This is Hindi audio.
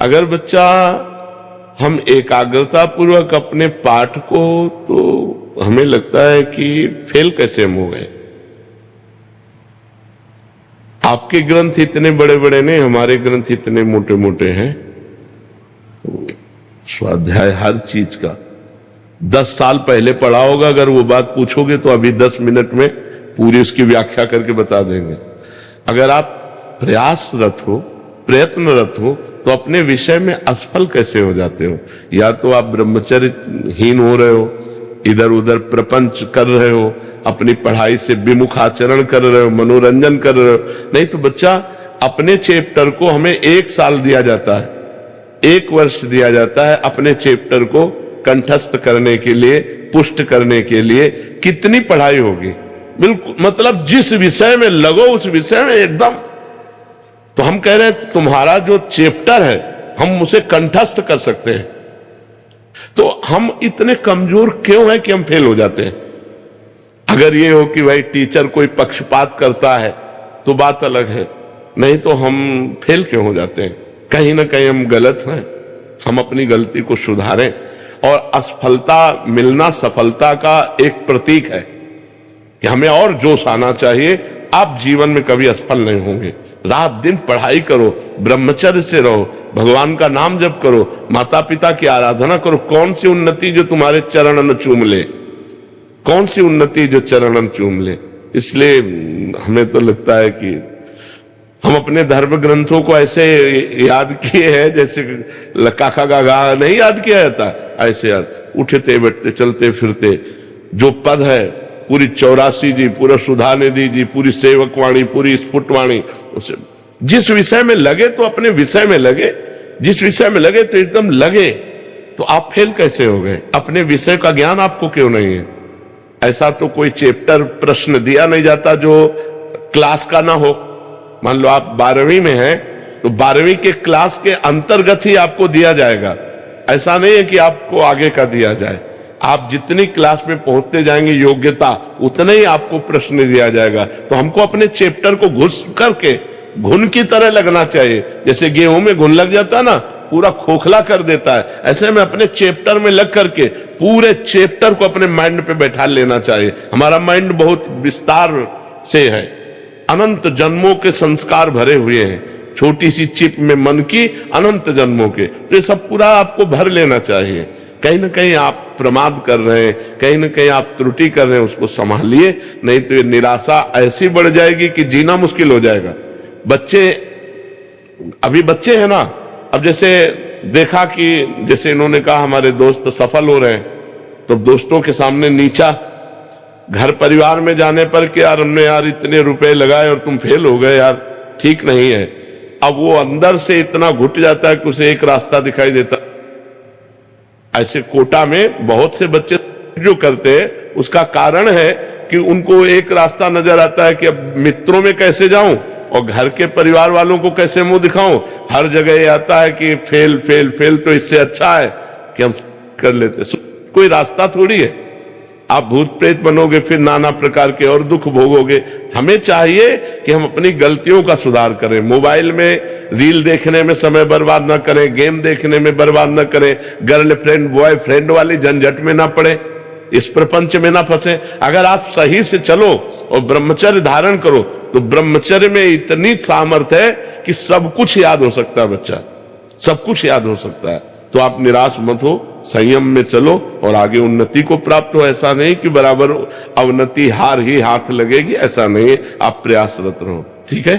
अगर बच्चा हम एकाग्रता पूर्वक अपने पाठ को, तो हमें लगता है कि फेल कैसे हम हो गए। आपके ग्रंथ इतने बड़े बड़े नहीं, हमारे ग्रंथ इतने मोटे मोटे हैं। स्वाध्याय हर चीज का 10 साल पहले पढ़ा होगा, अगर वो बात पूछोगे तो अभी 10 मिनट में पूरी उसकी व्याख्या करके बता देंगे। अगर आप प्रयासरत हो, प्रयत्नरत हो, तो अपने विषय में असफल कैसे हो जाते हो। या तो आप ब्रह्मचर्यहीन हो रहे हो, इधर उधर प्रपंच कर रहे हो, अपनी पढ़ाई से विमुख आचरण कर रहे हो, मनोरंजन कर रहे हो। नहीं तो बच्चा, अपने चैप्टर को हमें 1 साल दिया जाता है, 1 वर्ष दिया जाता है अपने चैप्टर को कंठस्थ करने के लिए, पुष्ट करने के लिए। कितनी पढ़ाई होगी, बिल्कुल, मतलब जिस विषय में लगो उस विषय में एकदम। तो हम कह रहे हैं तुम्हारा जो चैप्टर है हम उसे कंठस्थ कर सकते हैं। तो हम इतने कमजोर क्यों हैं कि हम फेल हो जाते हैं। अगर ये हो कि भाई टीचर कोई पक्षपात करता है तो बात अलग है, नहीं तो हम फेल क्यों हो जाते हैं। कहीं ना कहीं हम गलत हैं, हम अपनी गलती को सुधारें। और असफलता मिलना सफलता का एक प्रतीक है कि हमें और जोश आना चाहिए। आप जीवन में कभी असफल नहीं होंगे। रात दिन पढ़ाई करो, ब्रह्मचर्य से रहो, भगवान का नाम जप करो, माता पिता की आराधना करो। कौन सी उन्नति जो तुम्हारे चरणन चूम ले, कौन सी उन्नति जो चरणन चूम ले। इसलिए हमें तो लगता है कि हम अपने धर्म ग्रंथों को ऐसे याद किए हैं जैसे काका गागा नहीं याद किया जाता, ऐसे याद, उठते बैठते चलते फिरते जो पद है, पूरी 84 जी, पूरा सुधा निधि जी, पूरी सेवकवाणी, पूरी स्फुटवाणी, उसे जिस विषय में लगे तो अपने विषय में लगे, जिस विषय में लगे तो एकदम लगे। तो आप फेल कैसे हो गए। अपने विषय का ज्ञान आपको क्यों नहीं है। ऐसा तो कोई चैप्टर प्रश्न दिया नहीं जाता जो क्लास का ना हो। मान लो आप 12वीं में हैं तो 12वीं के क्लास के अंतर्गत ही आपको दिया जाएगा। ऐसा नहीं है कि आपको आगे का दिया जाए। आप जितनी क्लास में पहुंचते जाएंगे योग्यता, उतना ही आपको प्रश्न दिया जाएगा। तो हमको अपने चैप्टर को घुस करके घुन की तरह लगना चाहिए। जैसे गेहूं में घुन लग जाता है ना, पूरा खोखला कर देता है, ऐसे में अपने चैप्टर में लग करके पूरे चैप्टर को अपने माइंड पे बैठा लेना चाहिए। हमारा माइंड बहुत विस्तार से है, अनंत जन्मों के संस्कार भरे हुए हैं, छोटी सी चिप में मन की अनंत जन्मों के। तो ये सब पूरा आपको भर लेना चाहिए। कहीं ना कहीं आप प्रमाद कर रहे हैं, कहीं ना कहीं आप त्रुटि कर रहे हैं, उसको संभालिए, नहीं तो ये निराशा ऐसी बढ़ जाएगी कि जीना मुश्किल हो जाएगा। बच्चे, अभी बच्चे हैं ना, अब जैसे देखा कि जैसे इन्होंने कहा हमारे दोस्त सफल हो रहे हैं, तो दोस्तों के सामने नीचा, घर परिवार में जाने पर कि यार हमने यार इतने रुपए लगाए और तुम फेल हो गए, यार ठीक नहीं है। अब वो अंदर से इतना घुट जाता है कि उसे एक रास्ता दिखाई देता। ऐसे कोटा में बहुत से बच्चे जो करते हैं, उसका कारण है कि उनको एक रास्ता नजर आता है कि अब मित्रों में कैसे जाऊं और घर के परिवार वालों को कैसे मुंह दिखाऊं। हर जगह ये आता है कि फेल फेल फेल, तो इससे अच्छा है कि हम कर लेते। कोई रास्ता थोड़ी है। आप भूत प्रेत बनोगे, फिर नाना प्रकार के और दुख भोगोगे। हमें चाहिए कि हम अपनी गलतियों का सुधार करें। मोबाइल में रील देखने में समय बर्बाद ना करें, गेम देखने में बर्बाद ना करें, गर्लफ्रेंड बॉयफ्रेंड वाली झंझट में ना पड़े, इस प्रपंच में ना फंसे। अगर आप सही से चलो और ब्रह्मचर्य धारण करो तो ब्रह्मचर्य में इतनी सामर्थ्य है कि सब कुछ याद हो सकता है। बच्चा, सब कुछ याद हो सकता है। तो आप निराश मत हो, संयम में चलो और आगे उन्नति को प्राप्त हो। ऐसा नहीं कि बराबर अवनति हार ही हाथ लगेगी, ऐसा नहीं है। आप प्रयासरत रहो, ठीक है।